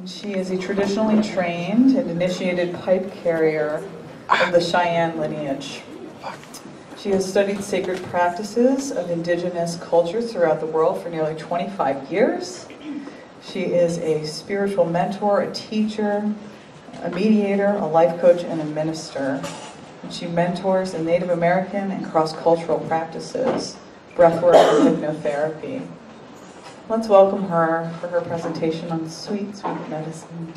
She is a traditionally trained and initiated pipe carrier of the Cheyenne lineage. She has studied sacred practices of indigenous cultures throughout the world for nearly 25 years. She is a spiritual mentor, a teacher, a mediator, a life coach, and a minister. And she mentors in Native American and cross-cultural practices, breathwork, and hypnotherapy. Let's welcome her for her presentation on sweet, sweet medicine.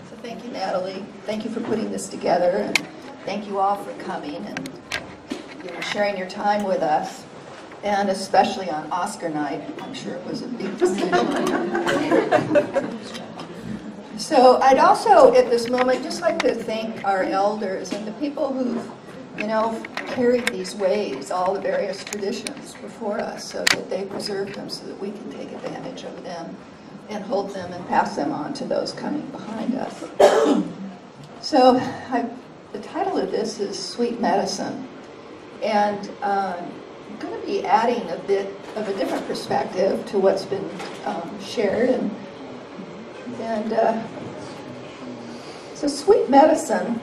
So thank you, Natalie. Thank you for putting this together. And thank you all for coming and sharing your time with us, and especially on Oscar night. I'm sure it was a big decision. So I'd also, at this moment, just like to thank our elders and the people who've, carried these ways, all the various traditions before us, so that they preserved them so that we can take advantage of them and hold them and pass them on to those coming behind us. So the title of this is Sweet Medicine, and I'm going to be adding a bit of a different perspective to what's been shared. So sweet medicine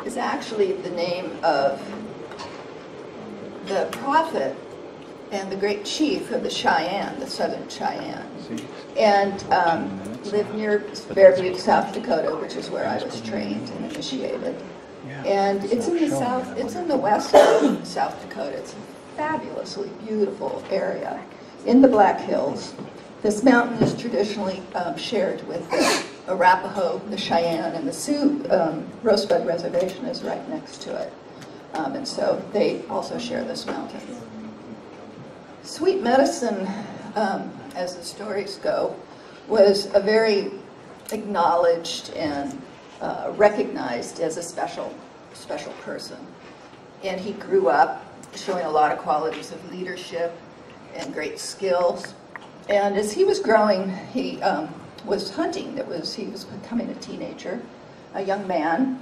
is actually the name of the prophet and the great chief of the Cheyenne, the southern Cheyenne, and lived near Bear Butte, South Dakota, which is where I was trained and initiated. And it's in the south, it's in the west of South Dakota. It's a fabulously beautiful area in the Black Hills. This mountain is traditionally shared with the Arapaho, the Cheyenne, and the Sioux. Rosebud Reservation is right next to it. And so they also share this mountain. Sweet medicine, as the stories go, was a very acknowledged and recognized as a special person. And he grew up showing a lot of qualities of leadership and great skills. And as he was growing, he was hunting. He was becoming a teenager, a young man.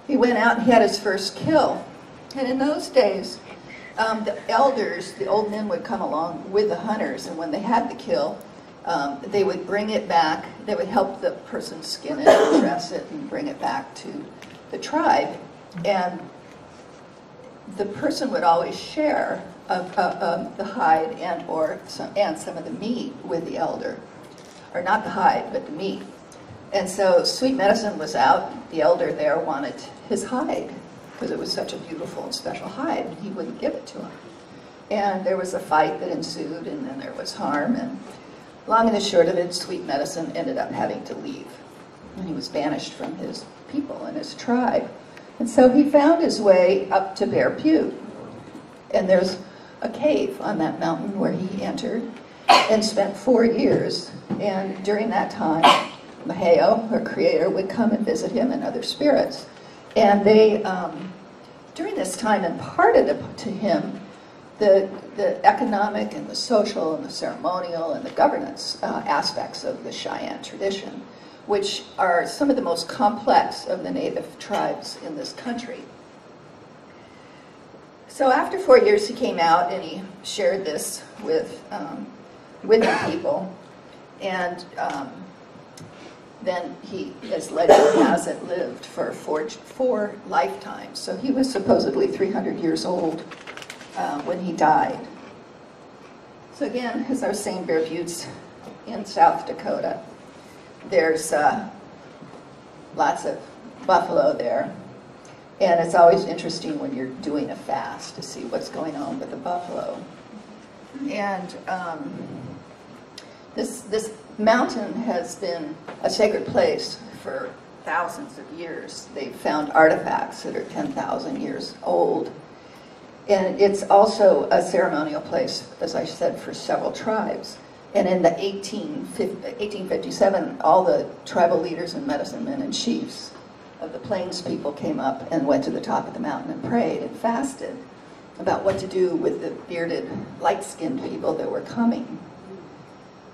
He went out and he had his first kill. And in those days, the elders, the old men, would come along with the hunters, and when they had the kill, they would bring it back. They would help the person skin it, dress it, and bring it back to the tribe. And the person would always share of the hide and some of the meat with the elder, or not the hide, but the meat. And so sweet medicine was out. The elder there wanted his hide because it was such a beautiful and special hide, and he wouldn't give it to him. And there was a fight that ensued, and then there was harm, and long and the short of it, sweet medicine ended up having to leave. And he was banished from his people and his tribe. And so he found his way up to Bear Butte. And there's a cave on that mountain where he entered and spent 4 years. And during that time, Maheo, her creator, would come and visit him and other spirits. And they, during this time, imparted to him the economic and the social and the ceremonial and the governance aspects of the Cheyenne tradition, which are some of the most complex of the native tribes in this country. So after 4 years, he came out and he shared this with the people, and then he, as legend has it, lived for four lifetimes. So he was supposedly 300 years old when he died. So again, as I was saying, Bear Butte's in South Dakota. There's lots of buffalo there. And it's always interesting when you're doing a fast to see what's going on with the buffalo. And this mountain has been a sacred place for thousands of years. They've found artifacts that are 10,000 years old. And it's also a ceremonial place, as I said, for several tribes. And in the 1857, all the tribal leaders and medicine men and chiefs of the Plains people came up and went to the top of the mountain and prayed and fasted about what to do with the bearded, light-skinned people that were coming.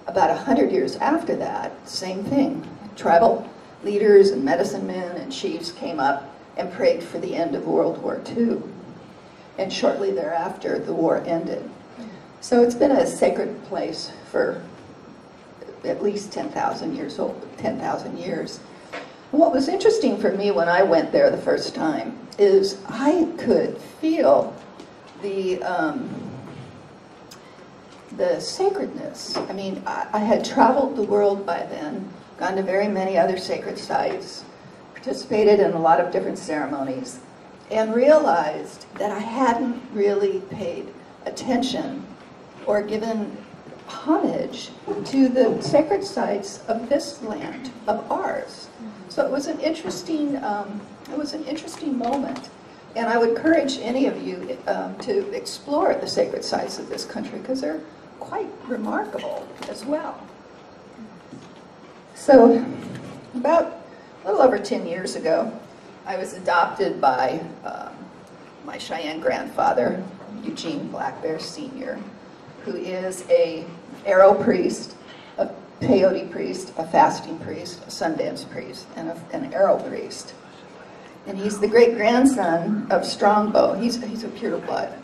About 100 years after that, same thing. Tribal leaders and medicine men and chiefs came up and prayed for the end of World War II. And shortly thereafter, the war ended. So it's been a sacred place for at least 10,000 years old, 10,000 years. And what was interesting for me when I went there the first time is I could feel the sacredness. I mean, I had traveled the world by then, gone to very many other sacred sites, participated in a lot of different ceremonies, and realized that I hadn't really paid attention or given homage to the sacred sites of this land, of ours. So it was an interesting moment. And I would encourage any of you to explore the sacred sites of this country, because they're quite remarkable as well. So about a little over 10 years ago, I was adopted by my Cheyenne grandfather, Eugene Black Bear Sr., who is a arrow priest, a peyote priest, a fasting priest, a Sundance priest, and an arrow priest. And he's the great-grandson of Strongbow. He's a pure blood.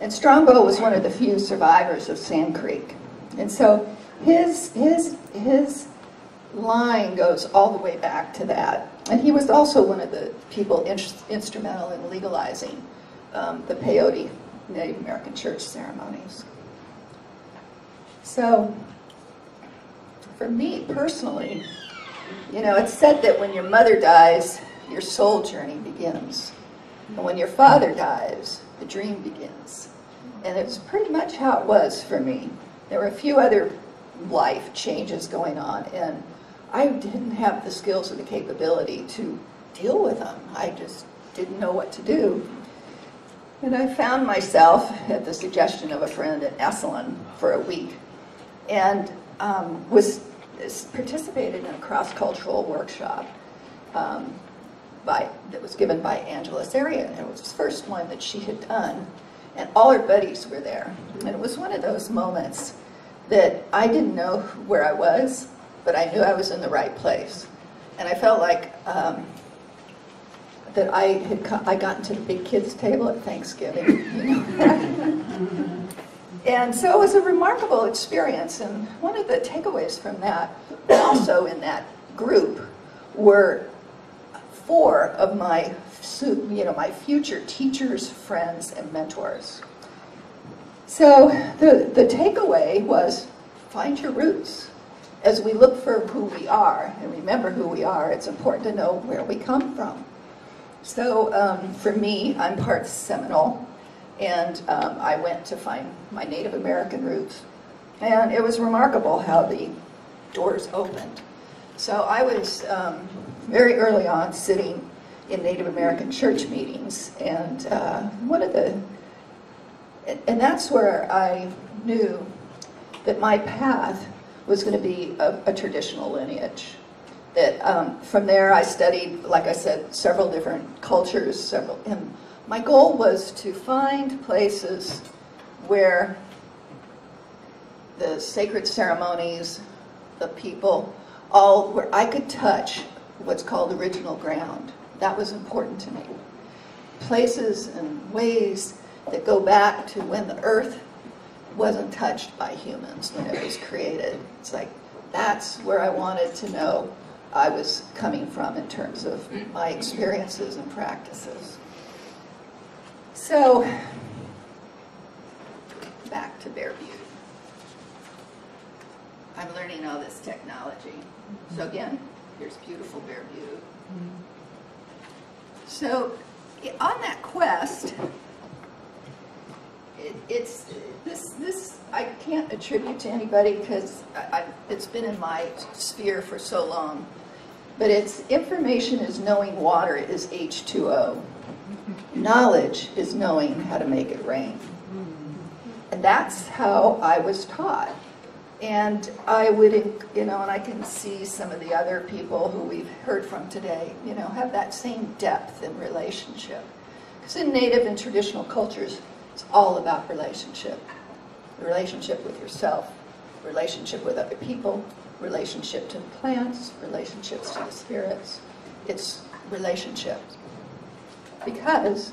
And Strongbow was one of the few survivors of Sand Creek. And so his line goes all the way back to that. And he was also one of the people instrumental in legalizing the peyote Native American church ceremonies. So for me personally, you know, it's said that when your mother dies, your soul journey begins. And when your father dies, the dream begins. And it's pretty much how it was for me. There were a few other life changes going on, and I didn't have the skills or the capability to deal with them. I just didn't know what to do. And I found myself, at the suggestion of a friend, at Esalen for a week, and participated in a cross-cultural workshop that was given by Angela Saria, and it was the first one that she had done, and all her buddies were there. And it was one of those moments that I didn't know where I was, but I knew I was in the right place. And I felt like that I gotten to the big kids table at Thanksgiving, you know. And so it was a remarkable experience, and one of the takeaways from that, also in that group, were 4 of my, my future teachers, friends, and mentors. So the takeaway was, find your roots. As we look for who we are and remember who we are, it's important to know where we come from. So for me, I'm part Seminole, and I went to find my Native American roots. And it was remarkable how the doors opened. So I was very early on sitting in Native American church meetings, and and that's where I knew that my path was going to be a traditional lineage. That from there I studied, like I said, several different cultures, and my goal was to find places where the sacred ceremonies, the people, all where I could touch what's called original ground. That was important to me. Places and ways that go back to when the earth wasn't touched by humans, when it was created. It's like, that's where I wanted to know I was coming from in terms of my experiences and practices. So, back to Bear Butte. I'm learning all this technology. So again, here's beautiful Bear Butte. So, on that quest, this I can't attribute to anybody because it's been in my sphere for so long. But it's information is knowing water is H2O. Knowledge is knowing how to make it rain. And that's how I was taught. And I would, you know, and I can see some of the other people who we've heard from today, you know, have that same depth in relationship. Because in Native and traditional cultures, it's all about relationship. The relationship with yourself, relationship with other people, relationship to the plants, relationships to the spirits. It's relationships. Because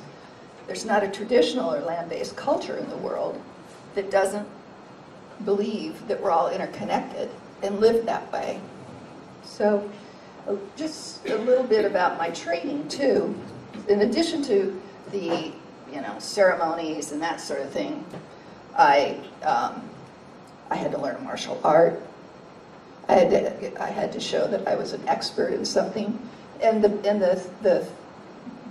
there's not a traditional or land-based culture in the world that doesn't believe that we're all interconnected and live that way. So just a little bit about my training too. In addition to the, you know, ceremonies and that sort of thing, I had to learn a martial art. I had to show that I was an expert in something. And the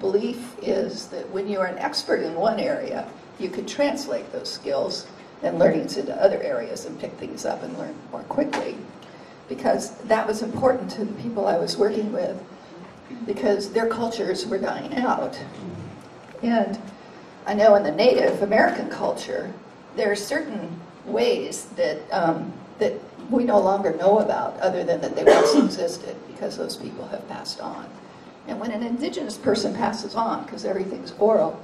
belief is that when you are an expert in one area, you could translate those skills and learnings into other areas and pick things up and learn more quickly. Because that was important to the people I was working with, because their cultures were dying out. And I know in the Native American culture, there are certain ways that, that we no longer know about, other than that they once existed, because those people have passed on. And when an indigenous person passes on, because everything's oral,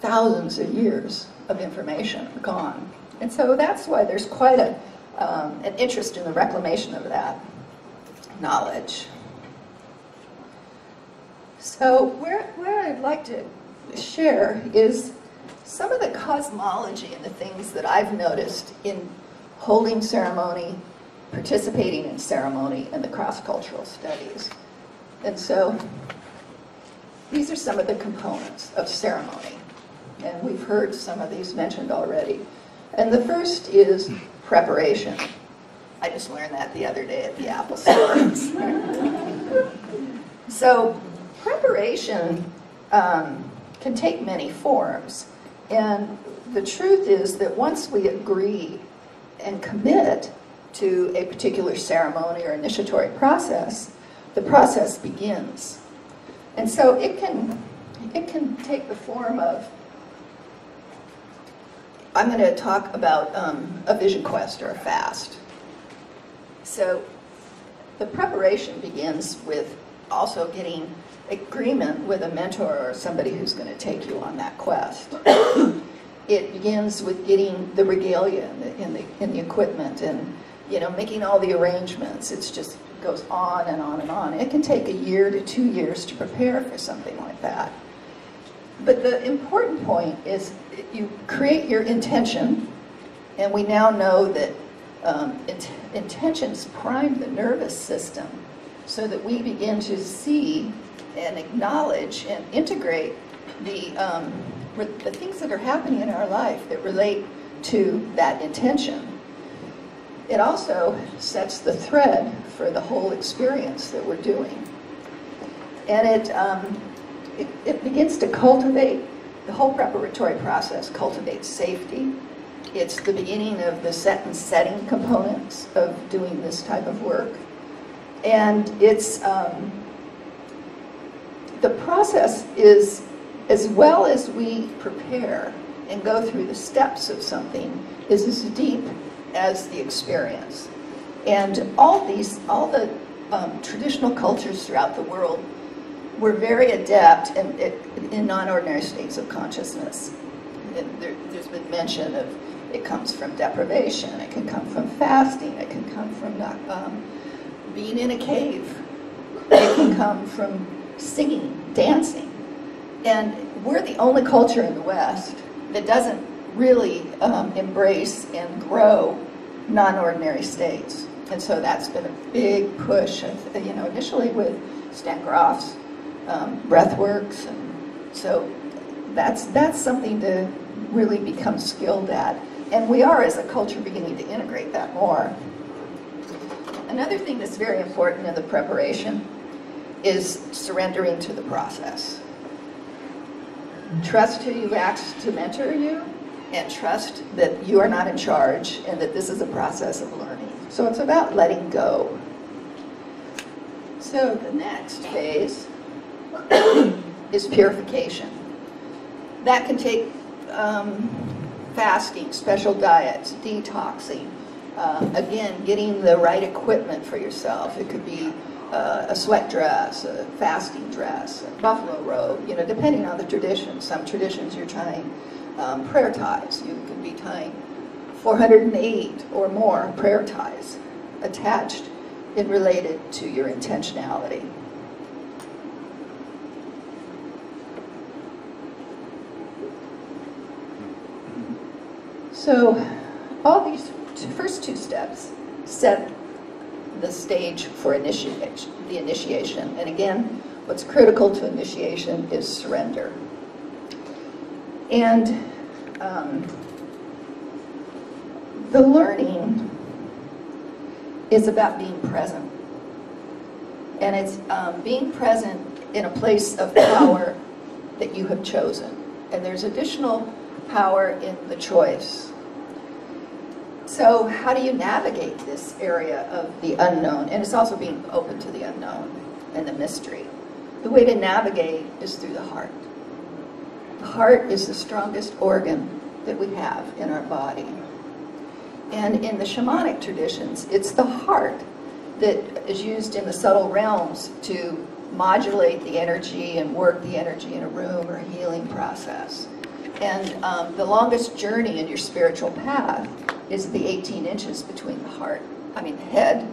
thousands of years of information are gone. And so that's why there's quite an interest in the reclamation of that knowledge. So where I'd like to share is some of the cosmology and the things that I've noticed in holding ceremony, participating in ceremony, and the cross-cultural studies. And so these are some of the components of ceremony. And we've heard some of these mentioned already. And the first is preparation. I just learned that the other day at the Apple store. So preparation can take many forms. And the truth is that once we agree and commit to a particular ceremony or initiatory process, the process begins. And so it can take the form of, I'm going to talk about a vision quest or a fast. So the preparation begins with also getting agreement with a mentor or somebody who's going to take you on that quest. It begins with getting the regalia in the equipment and, you know, making all the arrangements. It's just goes on and on and on. It can take 1 year to 2 years to prepare for something like that. But the important point is you create your intention, and we now know that intentions prime the nervous system so that we begin to see and acknowledge and integrate the things that are happening in our life that relate to that intention. It also sets the thread for the whole experience that we're doing. And it begins to cultivate, the whole preparatory process cultivates safety. It's the beginning of the set and setting components of doing this type of work. And it's, the process is, as well as we prepare and go through the steps of something, is as deep as the experience. And all the traditional cultures throughout the world were very adept in non-ordinary states of consciousness. There's been mention of, it comes from deprivation, it can come from fasting, it can come from being in a cave, it can come from singing, dancing. And we're the only culture in the West that doesn't really embrace and grow non-ordinary states. And so that's been a big push, you know, initially with Stan Grof's breathworks, and so that's something to really become skilled at. And we are, as a culture, beginning to integrate that more. Another thing that's very important in the preparation is surrendering to the process. Trust who you've asked to mentor you, and trust that you are not in charge and that this is a process of learning. So it's about letting go. So the next phase is purification. That can take fasting, special diets, detoxing. Again, getting the right equipment for yourself. It could be a sweat dress, a fasting dress, a buffalo robe, you know, depending on the tradition. Some traditions you're tying prayer ties. You could be tying 408 or more prayer ties attached and related to your intentionality. So all these first two steps set the stage for initiation, the initiation. And again, what's critical to initiation is surrender. And the learning is about being present. And it's being present in a place of power that you have chosen. And there's additional power in the choice. So how do you navigate this area of the unknown? And it's also being open to the unknown and the mystery. The way to navigate is through the heart. The heart is the strongest organ that we have in our body. And in the shamanic traditions, it's the heart that is used in the subtle realms to modulate the energy and work the energy in a room or a healing process. And the longest journey in your spiritual path is the 18 inches between the head